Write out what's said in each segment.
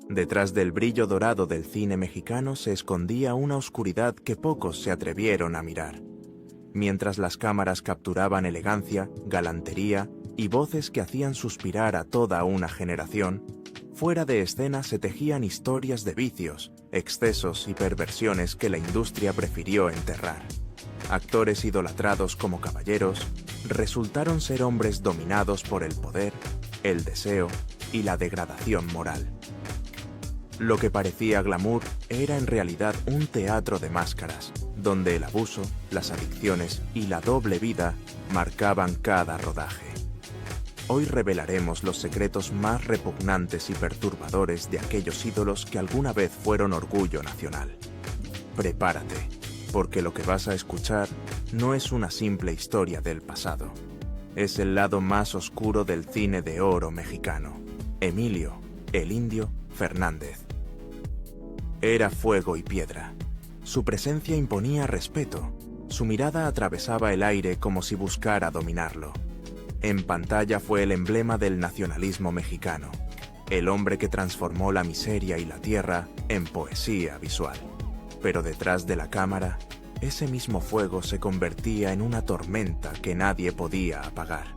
Detrás del brillo dorado del cine mexicano se escondía una oscuridad que pocos se atrevieron a mirar. Mientras las cámaras capturaban elegancia, galantería y voces que hacían suspirar a toda una generación, fuera de escena se tejían historias de vicios, excesos y perversiones que la industria prefirió enterrar. Actores idolatrados como caballeros resultaron ser hombres dominados por el poder, el deseo y la degradación moral. Lo que parecía glamour era en realidad un teatro de máscaras, donde el abuso, las adicciones y la doble vida marcaban cada rodaje. Hoy revelaremos los secretos más repugnantes y perturbadores de aquellos ídolos que alguna vez fueron orgullo nacional. Prepárate, porque lo que vas a escuchar no es una simple historia del pasado. Es el lado más oscuro del cine de oro mexicano. Emilio, el Indio Fernández. Era fuego y piedra. Su presencia imponía respeto. Su mirada atravesaba el aire como si buscara dominarlo. En pantalla fue el emblema del nacionalismo mexicano, el hombre que transformó la miseria y la tierra en poesía visual. Pero detrás de la cámara, ese mismo fuego se convertía en una tormenta que nadie podía apagar.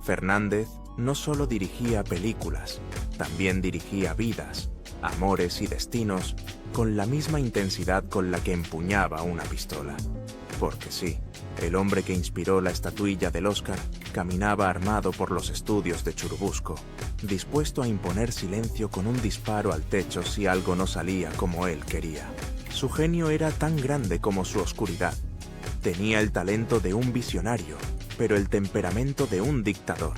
Fernández no solo dirigía películas, también dirigía vidas, amores y destinos con la misma intensidad con la que empuñaba una pistola. Porque sí, el hombre que inspiró la estatuilla del Oscar caminaba armado por los estudios de Churubusco, dispuesto a imponer silencio con un disparo al techo si algo no salía como él quería. Su genio era tan grande como su oscuridad. Tenía el talento de un visionario, pero el temperamento de un dictador.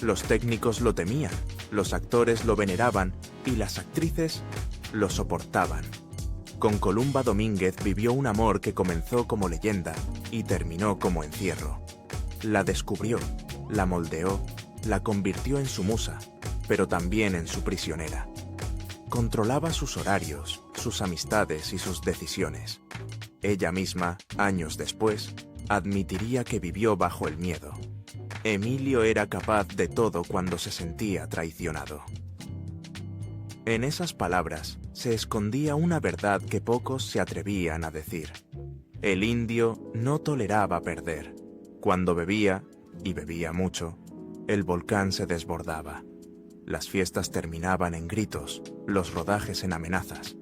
Los técnicos lo temían, los actores lo veneraban y las actrices lo soportaban. Con Columba Domínguez vivió un amor que comenzó como leyenda y terminó como encierro. La descubrió, la moldeó, la convirtió en su musa, pero también en su prisionera. Controlaba sus horarios, sus amistades y sus decisiones. Ella misma, años después, admitiría que vivió bajo el miedo. Emilio era capaz de todo cuando se sentía traicionado. En esas palabras se escondía una verdad que pocos se atrevían a decir. El indio no toleraba perder. Cuando bebía, y bebía mucho, el volcán se desbordaba. Las fiestas terminaban en gritos, los rodajes en amenazas.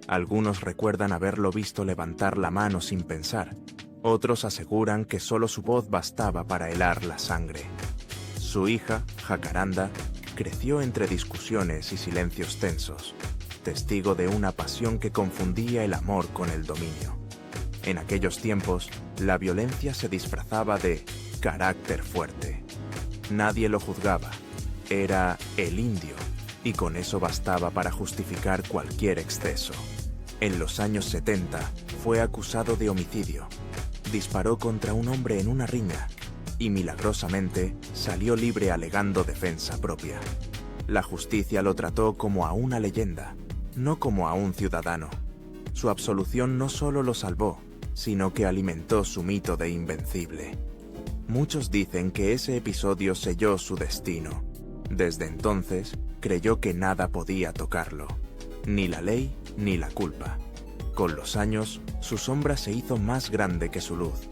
Algunos recuerdan haberlo visto levantar la mano sin pensar. Otros aseguran que solo su voz bastaba para helar la sangre. Su hija, Jacaranda, creció entre discusiones y silencios tensos, testigo de una pasión que confundía el amor con el dominio. En aquellos tiempos, la violencia se disfrazaba de carácter fuerte. Nadie lo juzgaba. Era el indio, y con eso bastaba para justificar cualquier exceso. En los años 70 fue acusado de homicidio. Disparó contra un hombre en una riña y milagrosamente salió libre alegando defensa propia. La justicia lo trató como a una leyenda, no como a un ciudadano. Su absolución no solo lo salvó, sino que alimentó su mito de invencible. Muchos dicen que ese episodio selló su destino. Desde entonces, creyó que nada podía tocarlo, ni la ley ni la culpa. Con los años, su sombra se hizo más grande que su luz.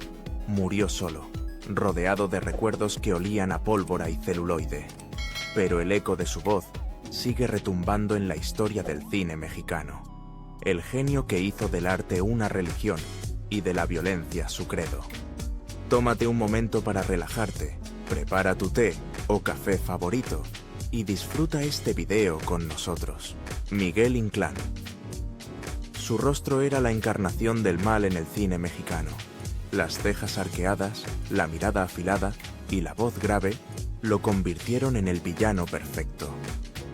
Murió solo, rodeado de recuerdos que olían a pólvora y celuloide. Pero el eco de su voz sigue retumbando en la historia del cine mexicano. El genio que hizo del arte una religión y de la violencia su credo. Tómate un momento para relajarte, prepara tu té o café favorito y disfruta este video con nosotros. Miguel Inclán. Su rostro era la encarnación del mal en el cine mexicano. Las cejas arqueadas, la mirada afilada y la voz grave lo convirtieron en el villano perfecto.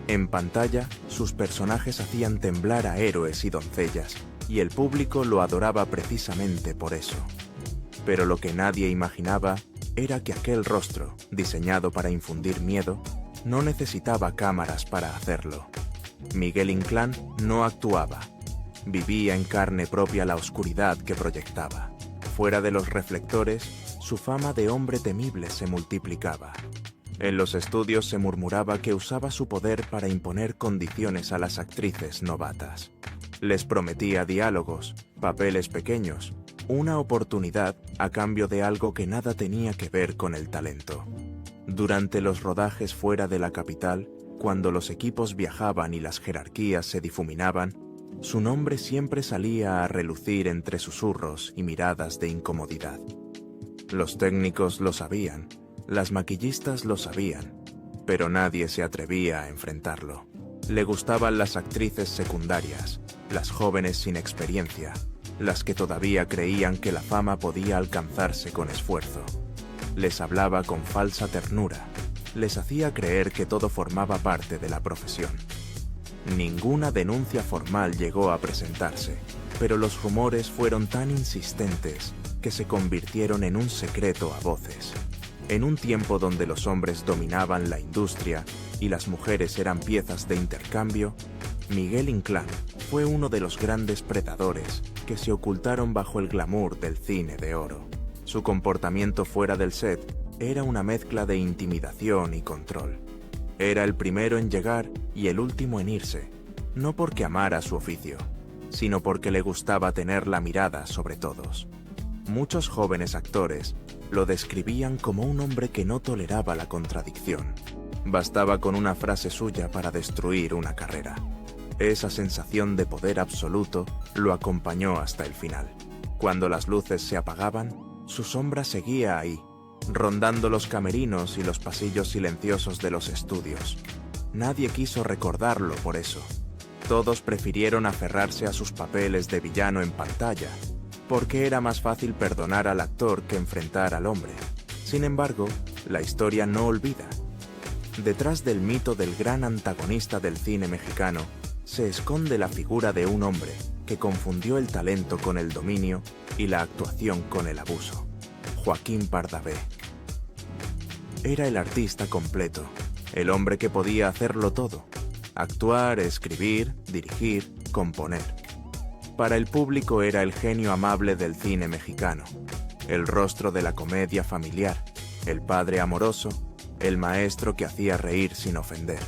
En pantalla, sus personajes hacían temblar a héroes y doncellas, y el público lo adoraba precisamente por eso. Pero lo que nadie imaginaba era que aquel rostro, diseñado para infundir miedo, no necesitaba cámaras para hacerlo. Miguel Inclán no actuaba. Vivía en carne propia la oscuridad que proyectaba. Fuera de los reflectores, su fama de hombre temible se multiplicaba. En los estudios se murmuraba que usaba su poder para imponer condiciones a las actrices novatas. Les prometía diálogos, papeles pequeños, una oportunidad a cambio de algo que nada tenía que ver con el talento. Durante los rodajes fuera de la capital, cuando los equipos viajaban y las jerarquías se difuminaban, su nombre siempre salía a relucir entre susurros y miradas de incomodidad. Los técnicos lo sabían, las maquillistas lo sabían, pero nadie se atrevía a enfrentarlo. Le gustaban las actrices secundarias, las jóvenes sin experiencia, las que todavía creían que la fama podía alcanzarse con esfuerzo. Les hablaba con falsa ternura, les hacía creer que todo formaba parte de la profesión. Ninguna denuncia formal llegó a presentarse, pero los rumores fueron tan insistentes que se convirtieron en un secreto a voces. En un tiempo donde los hombres dominaban la industria y las mujeres eran piezas de intercambio, Miguel Inclán fue uno de los grandes predadores que se ocultaron bajo el glamour del cine de oro. Su comportamiento fuera del set era una mezcla de intimidación y control. Era el primero en llegar y el último en irse, no porque amara su oficio, sino porque le gustaba tener la mirada sobre todos. Muchos jóvenes actores lo describían como un hombre que no toleraba la contradicción. Bastaba con una frase suya para destruir una carrera. Esa sensación de poder absoluto lo acompañó hasta el final. Cuando las luces se apagaban, su sombra seguía ahí, rondando los camerinos y los pasillos silenciosos de los estudios. Nadie quiso recordarlo por eso. Todos prefirieron aferrarse a sus papeles de villano en pantalla, porque era más fácil perdonar al actor que enfrentar al hombre. Sin embargo, la historia no olvida. Detrás del mito del gran antagonista del cine mexicano, se esconde la figura de un hombre que confundió el talento con el dominio y la actuación con el abuso. Joaquín Pardavé. Era el artista completo, el hombre que podía hacerlo todo: actuar, escribir, dirigir, componer. Para el público era el genio amable del cine mexicano, el rostro de la comedia familiar, el padre amoroso, el maestro que hacía reír sin ofender.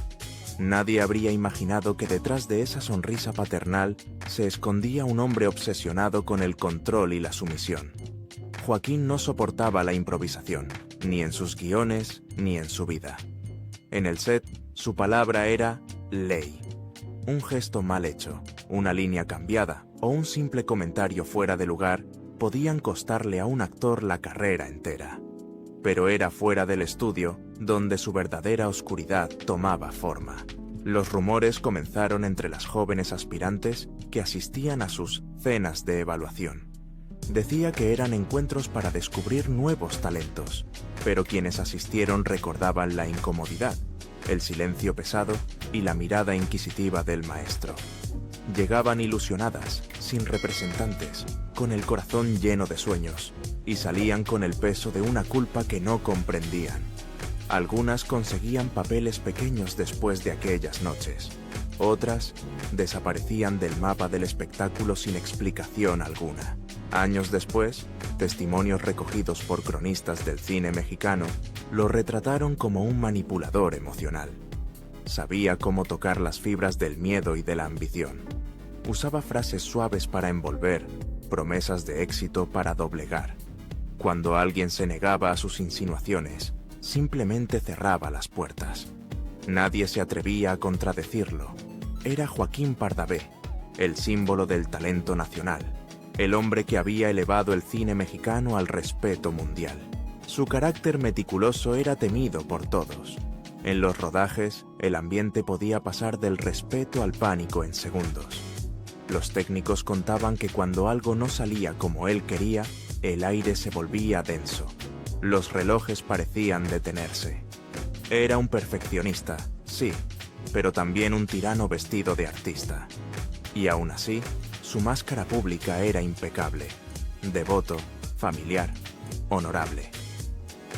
Nadie habría imaginado que detrás de esa sonrisa paternal se escondía un hombre obsesionado con el control y la sumisión. Joaquín no soportaba la improvisación, ni en sus guiones, ni en su vida. En el set, su palabra era ley. Un gesto mal hecho, una línea cambiada o un simple comentario fuera de lugar podían costarle a un actor la carrera entera. Pero era fuera del estudio donde su verdadera oscuridad tomaba forma. Los rumores comenzaron entre las jóvenes aspirantes que asistían a sus cenas de evaluación. Decía que eran encuentros para descubrir nuevos talentos, pero quienes asistieron recordaban la incomodidad, el silencio pesado y la mirada inquisitiva del maestro. Llegaban ilusionadas, sin representantes, con el corazón lleno de sueños, y salían con el peso de una culpa que no comprendían. Algunas conseguían papeles pequeños después de aquellas noches. Otras desaparecían del mapa del espectáculo sin explicación alguna. Años después, testimonios recogidos por cronistas del cine mexicano lo retrataron como un manipulador emocional. Sabía cómo tocar las fibras del miedo y de la ambición. Usaba frases suaves para envolver, promesas de éxito para doblegar. Cuando alguien se negaba a sus insinuaciones, simplemente cerraba las puertas. Nadie se atrevía a contradecirlo. Era Joaquín Pardavé, el símbolo del talento nacional, el hombre que había elevado el cine mexicano al respeto mundial. Su carácter meticuloso era temido por todos. En los rodajes, el ambiente podía pasar del respeto al pánico en segundos. Los técnicos contaban que cuando algo no salía como él quería, el aire se volvía denso. Los relojes parecían detenerse. Era un perfeccionista, sí, pero también un tirano vestido de artista. Y aún así, su máscara pública era impecable, devoto, familiar, honorable.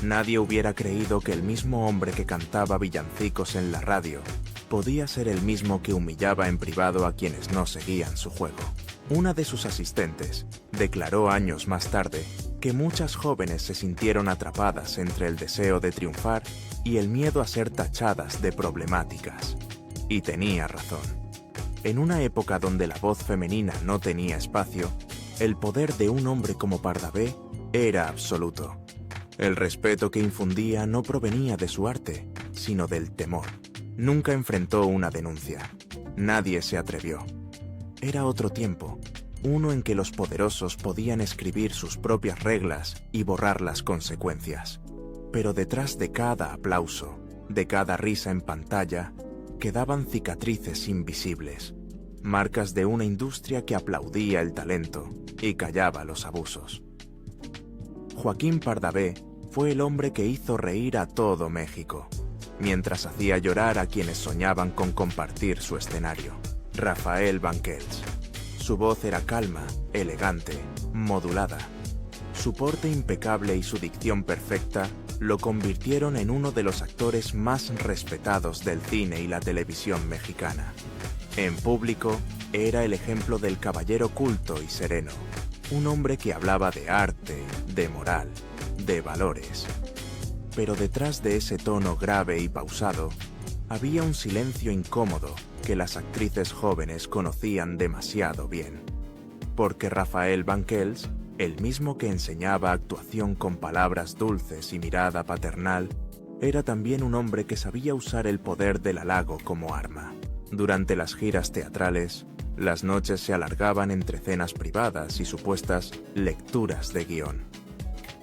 Nadie hubiera creído que el mismo hombre que cantaba villancicos en la radio podía ser el mismo que humillaba en privado a quienes no seguían su juego. Una de sus asistentes declaró años más tarde que muchas jóvenes se sintieron atrapadas entre el deseo de triunfar y el miedo a ser tachadas de problemáticas. Y tenía razón. En una época donde la voz femenina no tenía espacio, el poder de un hombre como Pardavé era absoluto. El respeto que infundía no provenía de su arte, sino del temor. Nunca enfrentó una denuncia. Nadie se atrevió. Era otro tiempo, uno en que los poderosos podían escribir sus propias reglas y borrar las consecuencias. Pero detrás de cada aplauso, de cada risa en pantalla, quedaban cicatrices invisibles, marcas de una industria que aplaudía el talento y callaba los abusos. Joaquín Pardavé fue el hombre que hizo reír a todo México, mientras hacía llorar a quienes soñaban con compartir su escenario. Rafael Banquells. Su voz era calma, elegante, modulada. Su porte impecable y su dicción perfecta lo convirtieron en uno de los actores más respetados del cine y la televisión mexicana. En público, era el ejemplo del caballero culto y sereno, un hombre que hablaba de arte, de moral, de valores. Pero detrás de ese tono grave y pausado, había un silencio incómodo que las actrices jóvenes conocían demasiado bien. Porque Rafael Banquells, el mismo que enseñaba actuación con palabras dulces y mirada paternal, era también un hombre que sabía usar el poder del halago como arma. Durante las giras teatrales, las noches se alargaban entre cenas privadas y supuestas lecturas de guión.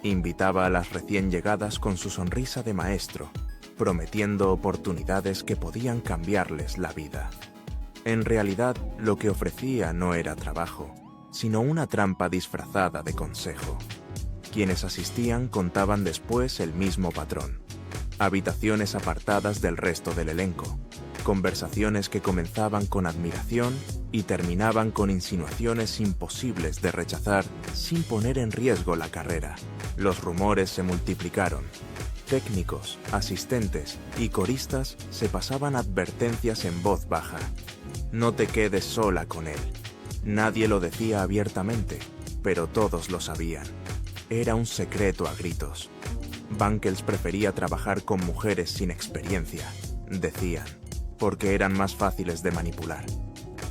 Invitaba a las recién llegadas con su sonrisa de maestro, prometiendo oportunidades que podían cambiarles la vida. En realidad, lo que ofrecía no era trabajo, sino una trampa disfrazada de consejo. Quienes asistían contaban después el mismo patrón. Habitaciones apartadas del resto del elenco, conversaciones que comenzaban con admiración y terminaban con insinuaciones imposibles de rechazar sin poner en riesgo la carrera. Los rumores se multiplicaron. Técnicos, asistentes y coristas se pasaban advertencias en voz baja. No te quedes sola con él. Nadie lo decía abiertamente, pero todos lo sabían. Era un secreto a gritos. Banquells prefería trabajar con mujeres sin experiencia, decían, porque eran más fáciles de manipular.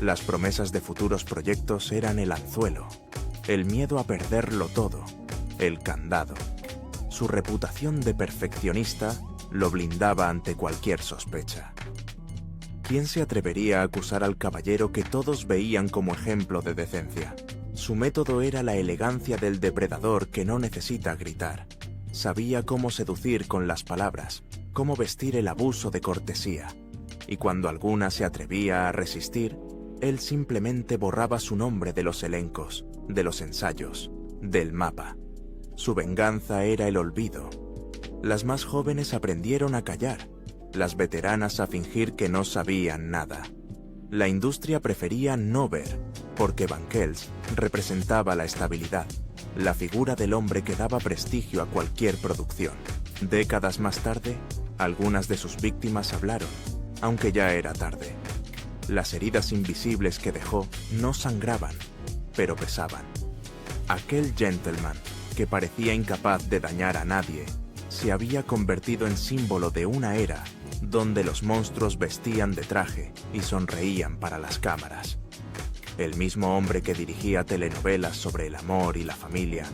Las promesas de futuros proyectos eran el anzuelo, el miedo a perderlo todo, el candado. Su reputación de perfeccionista lo blindaba ante cualquier sospecha. ¿Quién se atrevería a acusar al caballero que todos veían como ejemplo de decencia? Su método era la elegancia del depredador que no necesita gritar. Sabía cómo seducir con las palabras, cómo vestir el abuso de cortesía. Y cuando alguna se atrevía a resistir, él simplemente borraba su nombre de los elencos, de los ensayos, del mapa. Su venganza era el olvido. Las más jóvenes aprendieron a callar, las veteranas a fingir que no sabían nada. La industria prefería no ver, porque Banquells representaba la estabilidad, la figura del hombre que daba prestigio a cualquier producción. Décadas más tarde, algunas de sus víctimas hablaron, aunque ya era tarde. Las heridas invisibles que dejó no sangraban, pero pesaban. Aquel gentleman, que parecía incapaz de dañar a nadie, se había convertido en símbolo de una era donde los monstruos vestían de traje y sonreían para las cámaras. El mismo hombre que dirigía telenovelas sobre el amor y la familia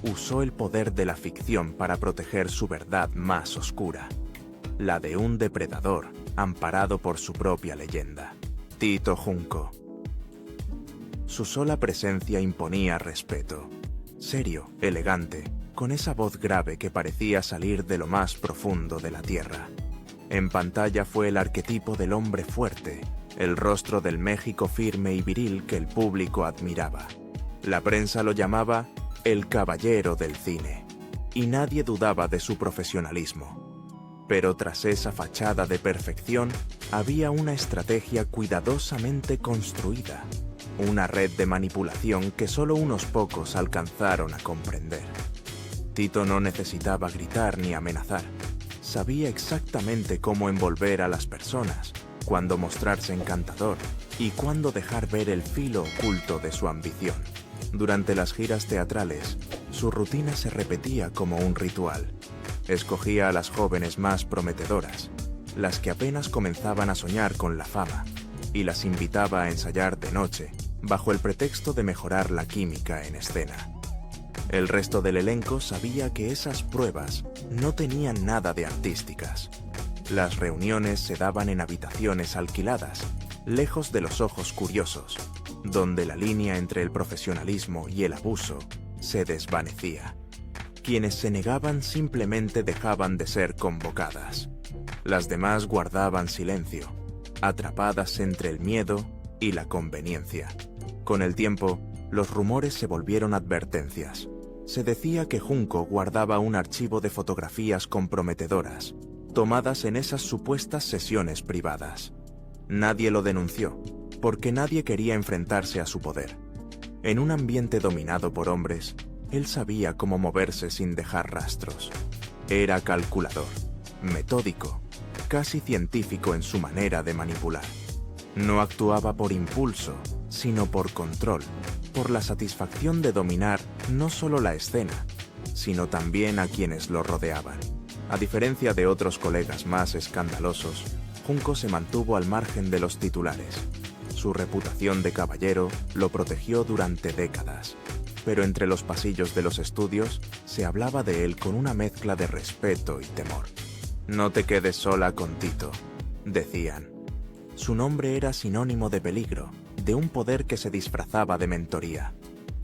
usó el poder de la ficción para proteger su verdad más oscura, la de un depredador amparado por su propia leyenda, Tito Junco. Su sola presencia imponía respeto. Serio, elegante, con esa voz grave que parecía salir de lo más profundo de la tierra. En pantalla fue el arquetipo del hombre fuerte, el rostro del México firme y viril que el público admiraba. La prensa lo llamaba el caballero del cine, y nadie dudaba de su profesionalismo. Pero tras esa fachada de perfección, había una estrategia cuidadosamente construida, una red de manipulación que solo unos pocos alcanzaron a comprender. Tito no necesitaba gritar ni amenazar. Sabía exactamente cómo envolver a las personas, cuándo mostrarse encantador y cuándo dejar ver el filo oculto de su ambición. Durante las giras teatrales, Su rutina se repetía como un ritual. Escogía a las jóvenes más prometedoras, las que apenas comenzaban a soñar con la fama, y las invitaba a ensayar de noche, bajo el pretexto de mejorar la química en escena. El resto del elenco sabía que esas pruebas no tenían nada de artísticas. Las reuniones se daban en habitaciones alquiladas, lejos de los ojos curiosos, donde la línea entre el profesionalismo y el abuso se desvanecía. Quienes se negaban simplemente dejaban de ser convocadas. Las demás guardaban silencio, atrapadas entre el miedo y la conveniencia. Con el tiempo, los rumores se volvieron advertencias. Se decía que Junco guardaba un archivo de fotografías comprometedoras, tomadas en esas supuestas sesiones privadas. Nadie lo denunció, porque nadie quería enfrentarse a su poder. En un ambiente dominado por hombres, él sabía cómo moverse sin dejar rastros. Era calculador, metódico, casi científico en su manera de manipular. No actuaba por impulso, sino por control, por la satisfacción de dominar no solo la escena, sino también a quienes lo rodeaban. A diferencia de otros colegas más escandalosos, Junco se mantuvo al margen de los titulares. Su reputación de caballero lo protegió durante décadas, pero entre los pasillos de los estudios se hablaba de él con una mezcla de respeto y temor. «No te quedes sola con Tito», decían. Su nombre era sinónimo de peligro, de un poder que se disfrazaba de mentoría.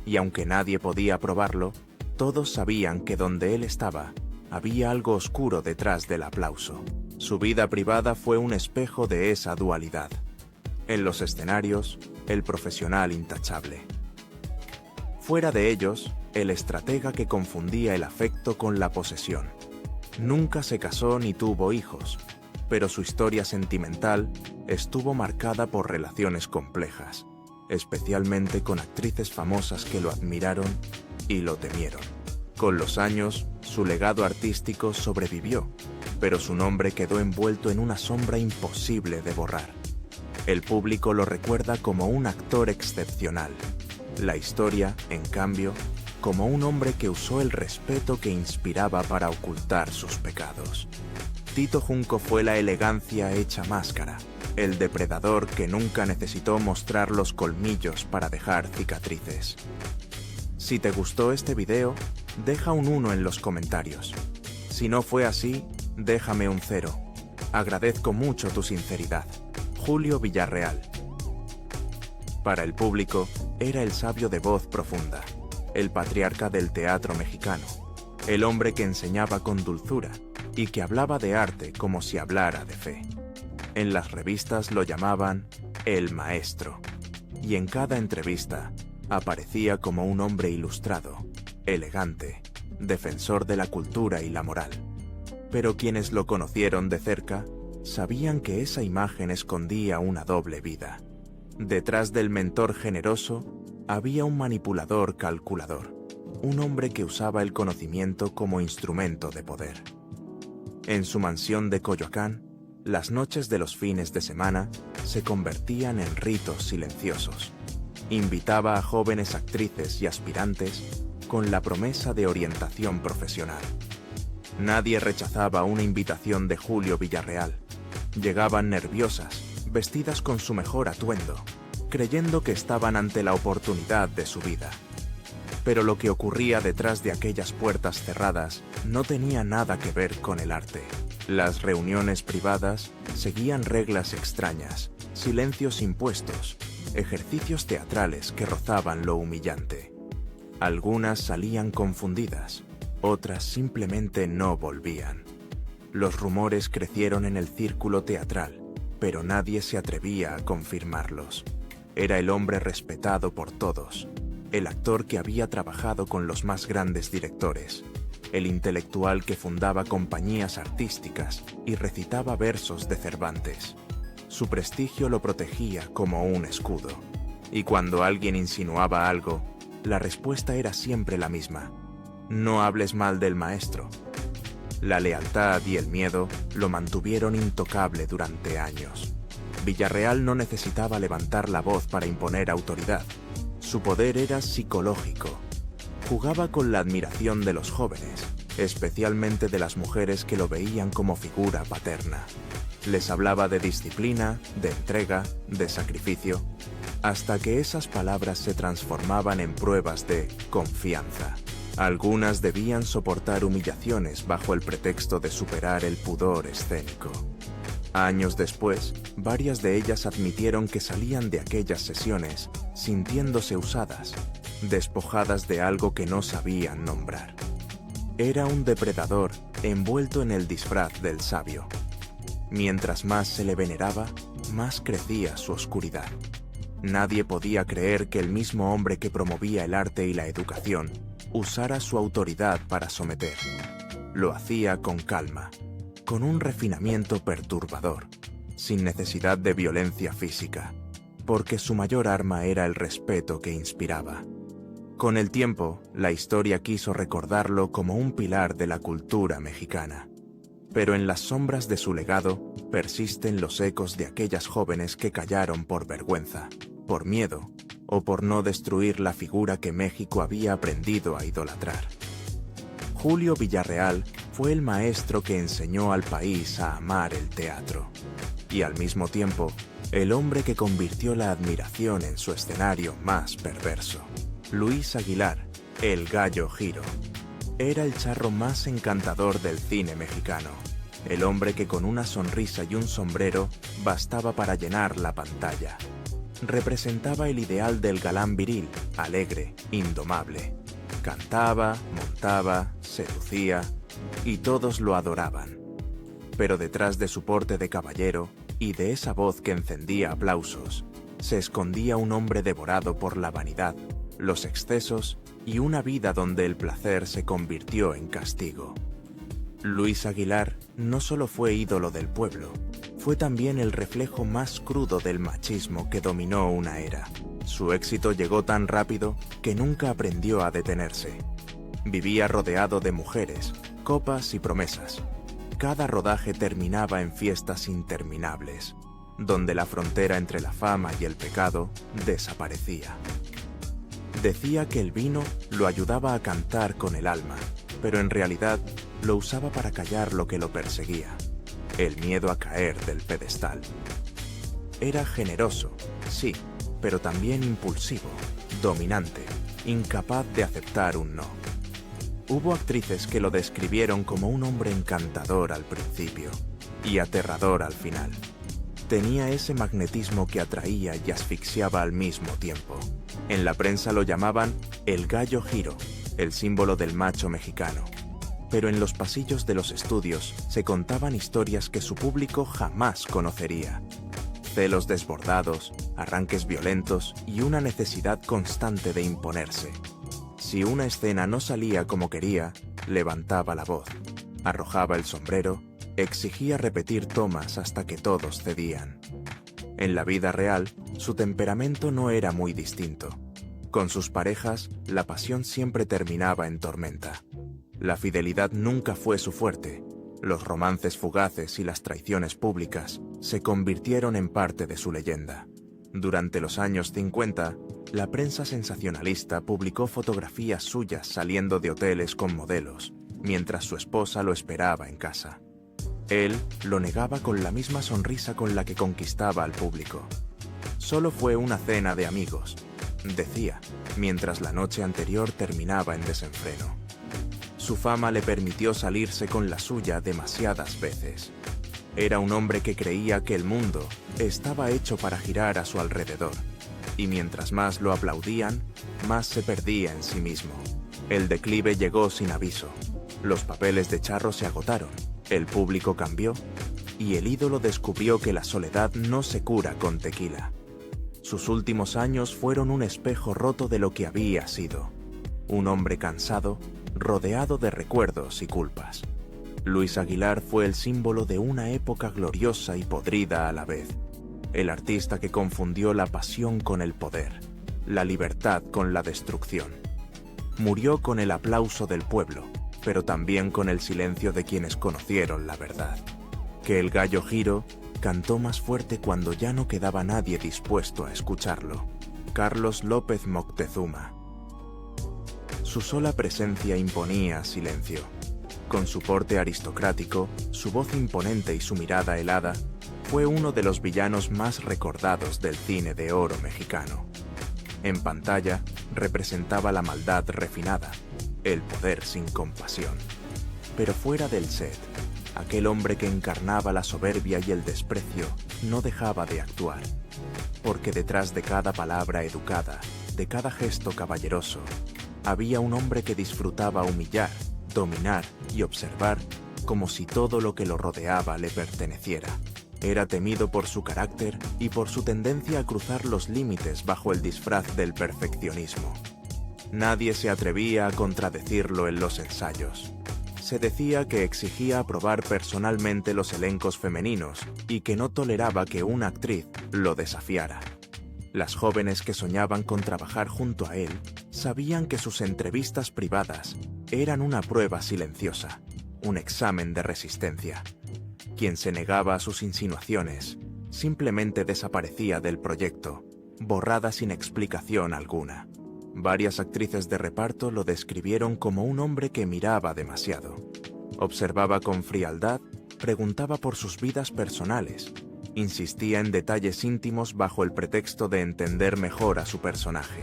Y aunque nadie podía probarlo, todos sabían que donde él estaba, había algo oscuro detrás del aplauso. Su vida privada fue un espejo de esa dualidad. En los escenarios, el profesional intachable. Fuera de ellos, el estratega que confundía el afecto con la posesión. Nunca se casó ni tuvo hijos, pero su historia sentimental estuvo marcada por relaciones complejas, especialmente con actrices famosas que lo admiraron y lo temieron. Con los años, su legado artístico sobrevivió, pero su nombre quedó envuelto en una sombra imposible de borrar. El público lo recuerda como un actor excepcional. La historia, en cambio, como un hombre que usó el respeto que inspiraba para ocultar sus pecados. Tito Junco fue la elegancia hecha máscara, el depredador que nunca necesitó mostrar los colmillos para dejar cicatrices. Si te gustó este video, deja un 1 en los comentarios. Si no fue así, déjame un 0. Agradezco mucho tu sinceridad. Julio Villarreal. Para el público, era el sabio de voz profunda, el patriarca del teatro mexicano, el hombre que enseñaba con dulzura y que hablaba de arte como si hablara de fe. En las revistas lo llamaban el maestro, y en cada entrevista aparecía como un hombre ilustrado, elegante, defensor de la cultura y la moral. Pero quienes lo conocieron de cerca sabían que esa imagen escondía una doble vida. Detrás del mentor generoso había un manipulador calculador, un hombre que usaba el conocimiento como instrumento de poder. En su mansión de Coyoacán, las noches de los fines de semana se convertían en ritos silenciosos. Invitaba a jóvenes actrices y aspirantes con la promesa de orientación profesional. Nadie rechazaba una invitación de Julio Villarreal. Llegaban nerviosas, vestidas con su mejor atuendo, creyendo que estaban ante la oportunidad de su vida. Pero lo que ocurría detrás de aquellas puertas cerradas no tenía nada que ver con el arte. Las reuniones privadas seguían reglas extrañas, silencios impuestos, ejercicios teatrales que rozaban lo humillante. Algunas salían confundidas, otras simplemente no volvían. Los rumores crecieron en el círculo teatral, pero nadie se atrevía a confirmarlos. Era el hombre respetado por todos, el actor que había trabajado con los más grandes directores, el intelectual que fundaba compañías artísticas y recitaba versos de Cervantes. Su prestigio lo protegía como un escudo, y cuando alguien insinuaba algo, la respuesta era siempre la misma: no hables mal del maestro. La lealtad y el miedo lo mantuvieron intocable durante años. Villarreal no necesitaba levantar la voz para imponer autoridad. Su poder era psicológico. Jugaba con la admiración de los jóvenes, especialmente de las mujeres que lo veían como figura paterna. Les hablaba de disciplina, de entrega, de sacrificio, hasta que esas palabras se transformaban en pruebas de confianza. Algunas debían soportar humillaciones bajo el pretexto de superar el pudor escénico. Años después, varias de ellas admitieron que salían de aquellas sesiones sintiéndose usadas, despojadas de algo que no sabían nombrar. Era un depredador envuelto en el disfraz del sabio. Mientras más se le veneraba, más crecía su oscuridad. Nadie podía creer que el mismo hombre que promovía el arte y la educación usara su autoridad para someter. Lo hacía con calma, con un refinamiento perturbador, sin necesidad de violencia física, porque su mayor arma era el respeto que inspiraba. Con el tiempo, la historia quiso recordarlo como un pilar de la cultura mexicana. Pero en las sombras de su legado persisten los ecos de aquellas jóvenes que callaron por vergüenza, por miedo o por no destruir la figura que México había aprendido a idolatrar. Julio Villarreal fue el maestro que enseñó al país a amar el teatro y al mismo tiempo el hombre que convirtió la admiración en su escenario más perverso. Luis Aguilar, el Gallo Giro, era el charro más encantador del cine mexicano, el hombre que con una sonrisa y un sombrero bastaba para llenar la pantalla. Representaba el ideal del galán viril, alegre, indomable. Cantaba, montaba, seducía, y todos lo adoraban. Pero detrás de su porte de caballero y de esa voz que encendía aplausos, se escondía un hombre devorado por la vanidad, los excesos y una vida donde el placer se convirtió en castigo. Luis Aguilar no solo fue ídolo del pueblo, fue también el reflejo más crudo del machismo que dominó una era. Su éxito llegó tan rápido que nunca aprendió a detenerse. Vivía rodeado de mujeres, copas y promesas. Cada rodaje terminaba en fiestas interminables, donde la frontera entre la fama y el pecado desaparecía. Decía que el vino lo ayudaba a cantar con el alma, pero en realidad lo usaba para callar lo que lo perseguía, el miedo a caer del pedestal. Era generoso, sí, pero también impulsivo, dominante, incapaz de aceptar un no. Hubo actrices que lo describieron como un hombre encantador al principio y aterrador al final. Tenía ese magnetismo que atraía y asfixiaba al mismo tiempo. En la prensa lo llamaban el Gallo Giro, el símbolo del macho mexicano. Pero en los pasillos de los estudios se contaban historias que su público jamás conocería. Celos desbordados, arranques violentos y una necesidad constante de imponerse. Si una escena no salía como quería, levantaba la voz, arrojaba el sombrero, exigía repetir tomas hasta que todos cedían. En la vida real, su temperamento no era muy distinto. Con sus parejas, la pasión siempre terminaba en tormenta. La fidelidad nunca fue su fuerte. Los romances fugaces y las traiciones públicas se convirtieron en parte de su leyenda. Durante los años 50, la prensa sensacionalista publicó fotografías suyas saliendo de hoteles con modelos, mientras su esposa lo esperaba en casa. Él lo negaba con la misma sonrisa con la que conquistaba al público. Solo fue una cena de amigos, decía, mientras la noche anterior terminaba en desenfreno. Su fama le permitió salirse con la suya demasiadas veces. Era un hombre que creía que el mundo estaba hecho para girar a su alrededor, y mientras más lo aplaudían, más se perdía en sí mismo. El declive llegó sin aviso. Los papeles de charro se agotaron, el público cambió, y el ídolo descubrió que la soledad no se cura con tequila. Sus últimos años fueron un espejo roto de lo que había sido. Un hombre cansado, rodeado de recuerdos y culpas. Luis Aguilar fue el símbolo de una época gloriosa y podrida a la vez. El artista que confundió la pasión con el poder, la libertad con la destrucción. Murió con el aplauso del pueblo, pero también con el silencio de quienes conocieron la verdad. Que el Gallo Giro cantó más fuerte cuando ya no quedaba nadie dispuesto a escucharlo. Carlos López Moctezuma. Su sola presencia imponía silencio. Con su porte aristocrático, su voz imponente y su mirada helada, fue uno de los villanos más recordados del cine de oro mexicano. En pantalla, representaba la maldad refinada, el poder sin compasión. Pero fuera del set, aquel hombre que encarnaba la soberbia y el desprecio no dejaba de actuar, porque detrás de cada palabra educada, de cada gesto caballeroso, había un hombre que disfrutaba humillar, dominar y observar como si todo lo que lo rodeaba le perteneciera. Era temido por su carácter y por su tendencia a cruzar los límites bajo el disfraz del perfeccionismo. Nadie se atrevía a contradecirlo en los ensayos. Se decía que exigía aprobar personalmente los elencos femeninos y que no toleraba que una actriz lo desafiara. Las jóvenes que soñaban con trabajar junto a él sabían que sus entrevistas privadas eran una prueba silenciosa, un examen de resistencia. Quien se negaba a sus insinuaciones simplemente desaparecía del proyecto, borrada sin explicación alguna. Varias actrices de reparto lo describieron como un hombre que miraba demasiado. Observaba con frialdad, preguntaba por sus vidas personales, insistía en detalles íntimos bajo el pretexto de entender mejor a su personaje.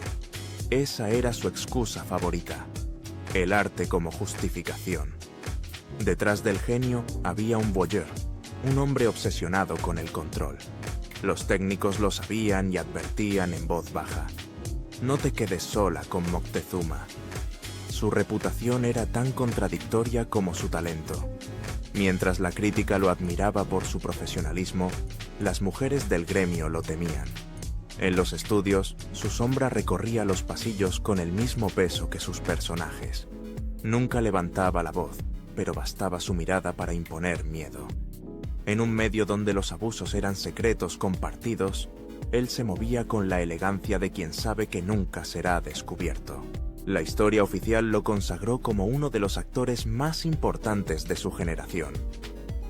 Esa era su excusa favorita, el arte como justificación. Detrás del genio había un voyeur, un hombre obsesionado con el control. Los técnicos lo sabían y advertían en voz baja: no te quedes sola con Moctezuma. Su reputación era tan contradictoria como su talento. Mientras la crítica lo admiraba por su profesionalismo, las mujeres del gremio lo temían. En los estudios, su sombra recorría los pasillos con el mismo peso que sus personajes. Nunca levantaba la voz, pero bastaba su mirada para imponer miedo. En un medio donde los abusos eran secretos compartidos, él se movía con la elegancia de quien sabe que nunca será descubierto. La historia oficial lo consagró como uno de los actores más importantes de su generación.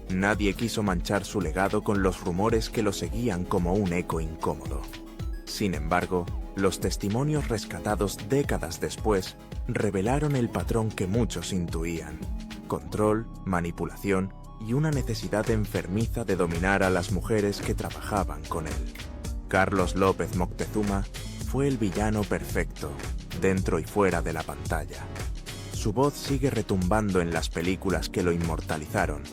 Nadie quiso manchar su legado con los rumores que lo seguían como un eco incómodo. Sin embargo, los testimonios rescatados décadas después revelaron el patrón que muchos intuían: control, manipulación y una necesidad enfermiza de dominar a las mujeres que trabajaban con él. Carlos López Moctezuma fue el villano perfecto, dentro y fuera de la pantalla. Su voz sigue retumbando en las películas que lo inmortalizaron,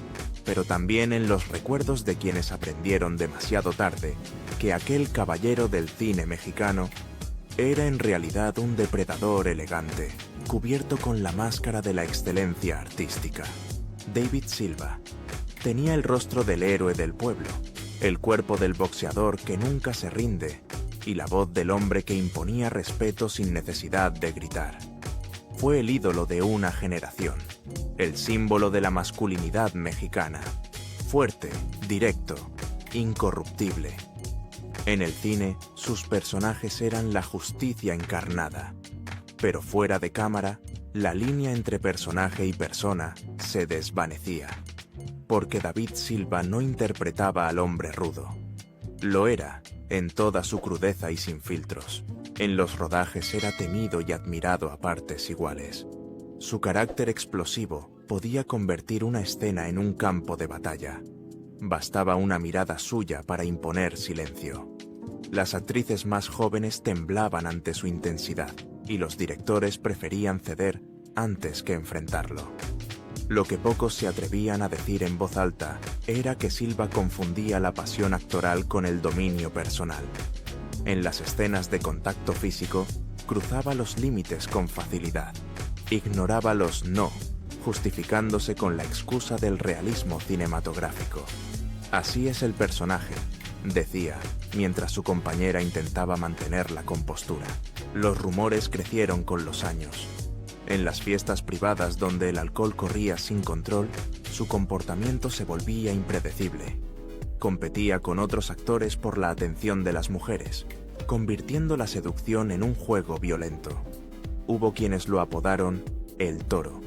pero también en los recuerdos de quienes aprendieron demasiado tarde que aquel caballero del cine mexicano era en realidad un depredador elegante, cubierto con la máscara de la excelencia artística. David Silva tenía el rostro del héroe del pueblo, el cuerpo del boxeador que nunca se rinde y la voz del hombre que imponía respeto sin necesidad de gritar. Fue el ídolo de una generación, el símbolo de la masculinidad mexicana, fuerte, directo, incorruptible. En el cine, sus personajes eran la justicia encarnada, pero fuera de cámara, la línea entre personaje y persona se desvanecía, porque David Silva no interpretaba al hombre rudo. Lo era, en toda su crudeza y sin filtros. En los rodajes era temido y admirado a partes iguales. Su carácter explosivo podía convertir una escena en un campo de batalla. Bastaba una mirada suya para imponer silencio. Las actrices más jóvenes temblaban ante su intensidad, y los directores preferían ceder antes que enfrentarlo. Lo que pocos se atrevían a decir en voz alta era que Silva confundía la pasión actoral con el dominio personal. En las escenas de contacto físico, cruzaba los límites con facilidad. Ignoraba los no, justificándose con la excusa del realismo cinematográfico. Así es el personaje, decía, mientras su compañera intentaba mantener la compostura. Los rumores crecieron con los años. En las fiestas privadas donde el alcohol corría sin control, su comportamiento se volvía impredecible. Competía con otros actores por la atención de las mujeres, convirtiendo la seducción en un juego violento. Hubo quienes lo apodaron el Toro,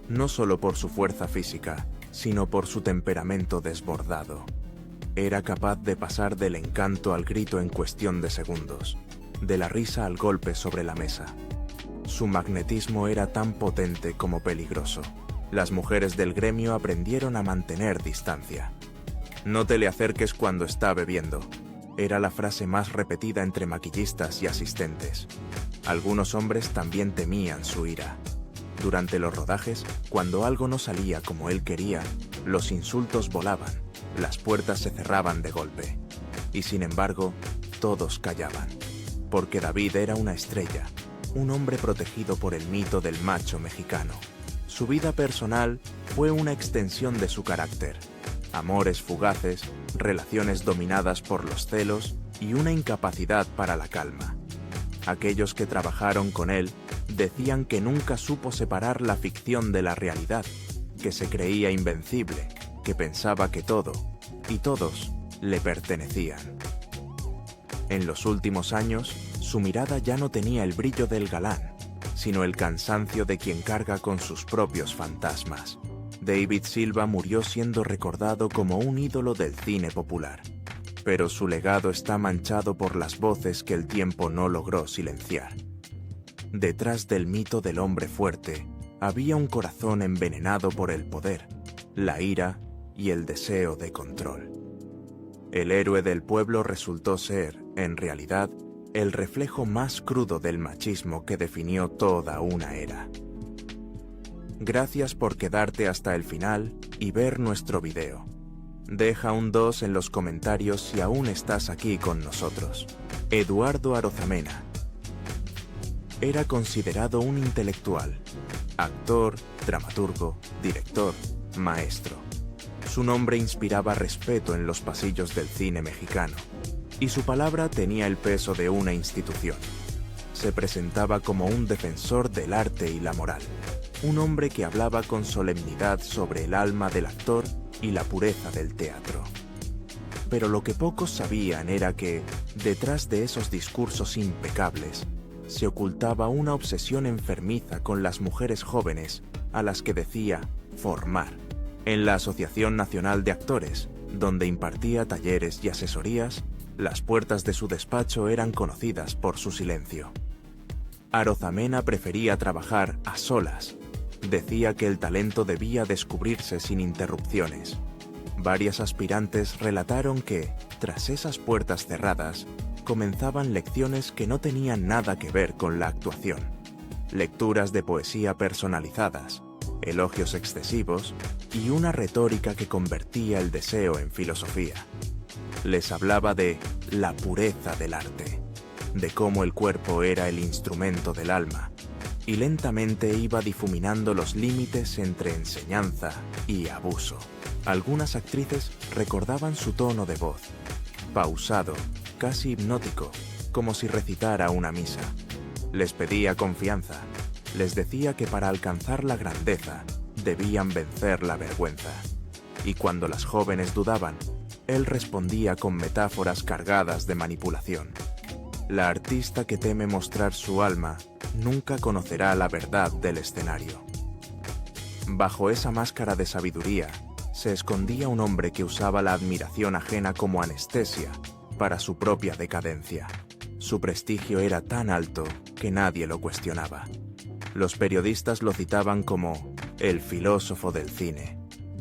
no solo por su fuerza física, sino por su temperamento desbordado. Era capaz de pasar del encanto al grito en cuestión de segundos, de la risa al golpe sobre la mesa. Su magnetismo era tan potente como peligroso. Las mujeres del gremio aprendieron a mantener distancia. «No te le acerques cuando está bebiendo», era la frase más repetida entre maquillistas y asistentes. Algunos hombres también temían su ira. Durante los rodajes, cuando algo no salía como él quería, los insultos volaban, las puertas se cerraban de golpe. Y sin embargo, todos callaban, porque David era una estrella, un hombre protegido por el mito del macho mexicano. Su vida personal fue una extensión de su carácter. Amores fugaces, relaciones dominadas por los celos y una incapacidad para la calma. Aquellos que trabajaron con él decían que nunca supo separar la ficción de la realidad, que se creía invencible, que pensaba que todo, y todos, le pertenecían. En los últimos años, su mirada ya no tenía el brillo del galán, sino el cansancio de quien carga con sus propios fantasmas. David Silva murió siendo recordado como un ídolo del cine popular, pero su legado está manchado por las voces que el tiempo no logró silenciar. Detrás del mito del hombre fuerte, había un corazón envenenado por el poder, la ira y el deseo de control. El héroe del pueblo resultó ser, en realidad, el reflejo más crudo del machismo que definió toda una era. Gracias por quedarte hasta el final y ver nuestro video. Deja un 2 en los comentarios si aún estás aquí con nosotros. Eduardo Arozamena. Era considerado un intelectual, actor, dramaturgo, director, maestro. Su nombre inspiraba respeto en los pasillos del cine mexicano, y su palabra tenía el peso de una institución. Se presentaba como un defensor del arte y la moral. Un hombre que hablaba con solemnidad sobre el alma del actor y la pureza del teatro. Pero lo que pocos sabían era que, detrás de esos discursos impecables, se ocultaba una obsesión enfermiza con las mujeres jóvenes a las que decía formar. En la Asociación Nacional de Actores, donde impartía talleres y asesorías, las puertas de su despacho eran conocidas por su silencio. Arozamena prefería trabajar a solas. Decía que el talento debía descubrirse sin interrupciones. Varias aspirantes relataron que, tras esas puertas cerradas, comenzaban lecciones que no tenían nada que ver con la actuación. Lecturas de poesía personalizadas, elogios excesivos y una retórica que convertía el deseo en filosofía. Les hablaba de la pureza del arte, de cómo el cuerpo era el instrumento del alma, y lentamente iba difuminando los límites entre enseñanza y abuso. Algunas actrices recordaban su tono de voz, pausado, casi hipnótico, como si recitara una misa. Les pedía confianza, les decía que para alcanzar la grandeza debían vencer la vergüenza. Y cuando las jóvenes dudaban, él respondía con metáforas cargadas de manipulación. La artista que teme mostrar su alma nunca conocerá la verdad del escenario. Bajo esa máscara de sabiduría, se escondía un hombre que usaba la admiración ajena como anestesia para su propia decadencia. Su prestigio era tan alto que nadie lo cuestionaba. Los periodistas lo citaban como el filósofo del cine.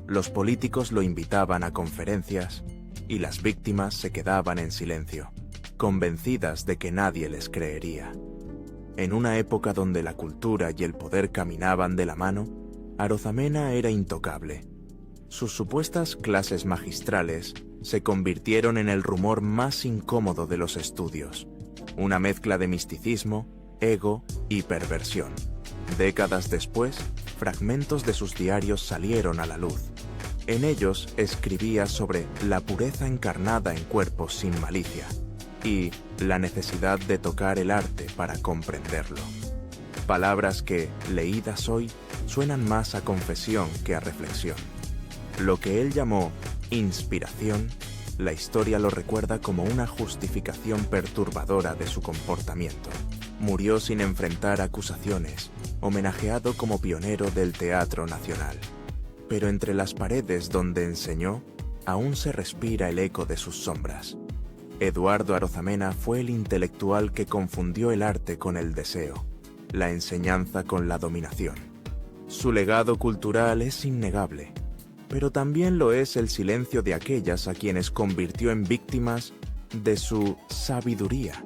Los políticos lo invitaban a conferencias y las víctimas se quedaban en silencio, convencidas de que nadie les creería. En una época donde la cultura y el poder caminaban de la mano, Arozamena era intocable. Sus supuestas clases magistrales se convirtieron en el rumor más incómodo de los estudios, una mezcla de misticismo, ego y perversión. Décadas después, fragmentos de sus diarios salieron a la luz. En ellos escribía sobre la pureza encarnada en cuerpos sin malicia y la necesidad de tocar el arte para comprenderlo. Palabras que, leídas hoy, suenan más a confesión que a reflexión. Lo que él llamó inspiración, la historia lo recuerda como una justificación perturbadora de su comportamiento. Murió sin enfrentar acusaciones, homenajeado como pionero del teatro nacional. Pero entre las paredes donde enseñó, aún se respira el eco de sus sombras. Eduardo Arozamena fue el intelectual que confundió el arte con el deseo. la enseñanza con la dominación. Su legado cultural es innegable, pero también lo es el silencio de aquellas a quienes convirtió en víctimas de su sabiduría.